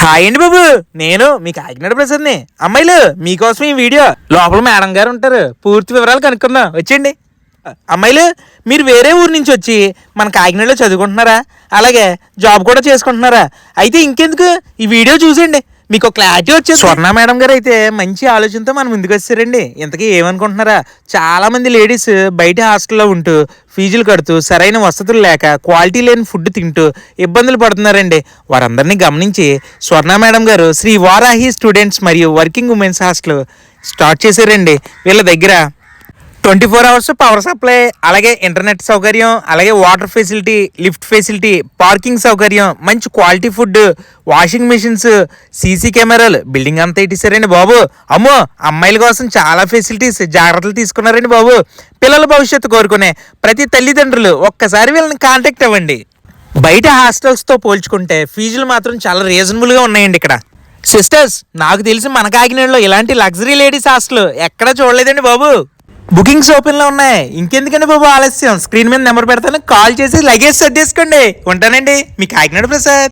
Hi అండి బాబు, నేను మీ కాకినాడ ప్రసాద్ని. అమ్మాయిలు మీకోసం ఈ వీడియో. లోపల మేడం గారు ఉంటారు, పూర్తి వివరాలు కనుక్కుందాం, వచ్చేయండి. అమ్మాయిలు, మీరు వేరే ఊరు నుంచి వచ్చి మన కాకినాడలో చదువుకుంటున్నారా? అలాగే జాబ్ కూడా చేసుకుంటున్నారా? అయితే ఇంకెందుకు ఈ వీడియో చూసేయండి, మీకు క్లారిటీ వచ్చేది. స్వర్ణ మేడం గారు అయితే మంచి ఆలోచనతో మన ముందుకు వచ్చారండి. ఇంతకీ ఏమనుకుంటున్నారా? చాలా మంది లేడీస్ బయట హాస్టల్లో ఉంటూ ఫీజులు కడుతూ సరైన వసతులు లేక క్వాలిటీ లేని ఫుడ్ తింటూ ఇబ్బందులు పడుతున్నారండి. వారందరినీ గమనించి స్వర్ణ మేడం గారు శ్రీ వారాహి స్టూడెంట్స్ మరియు వర్కింగ్ ఉమెన్స్ హాస్టల్ స్టార్ట్ చేశారండి. వీళ్ళ దగ్గర 24 అవర్స్ పవర్ సప్లై, అలాగే ఇంటర్నెట్ సౌకర్యం, అలాగే water facility, lift facility, parking సౌకర్యం, మంచి quality food, washing machines, CC కెమెరాలు, బిల్డింగ్ అంతా ఇట్టిసారండి బాబు. అమ్మో, అమ్మాయిల కోసం చాలా ఫెసిలిటీస్, జాగ్రత్తలు తీసుకున్నారండి బాబు. పిల్లల భవిష్యత్తు కోరుకునే ప్రతి తల్లిదండ్రులు ఒక్కసారి వీళ్ళని కాంటాక్ట్ అవ్వండి. బయట హాస్టల్స్తో పోల్చుకుంటే ఫీజులు మాత్రం చాలా రీజనబుల్గా ఉన్నాయండి ఇక్కడ. సిస్టర్స్, నాకు తెలిసి మన కాకినాడలో ఇలాంటి లగ్జరీ లేడీస్ హాస్టల్ ఎక్కడా చూడలేదండి బాబు. బుకింగ్స్ ఓపెన్లో ఉన్నాయి. ఇంకెందుకండి బాబు ఆలస్యం, స్క్రీన్ మీద నెంబర్ పెడతాను, కాల్ చేసి లగేజ్ సెట్ చేసుకోండి. ఉంటానండి, మీ కాకినాడ ప్రసాద్.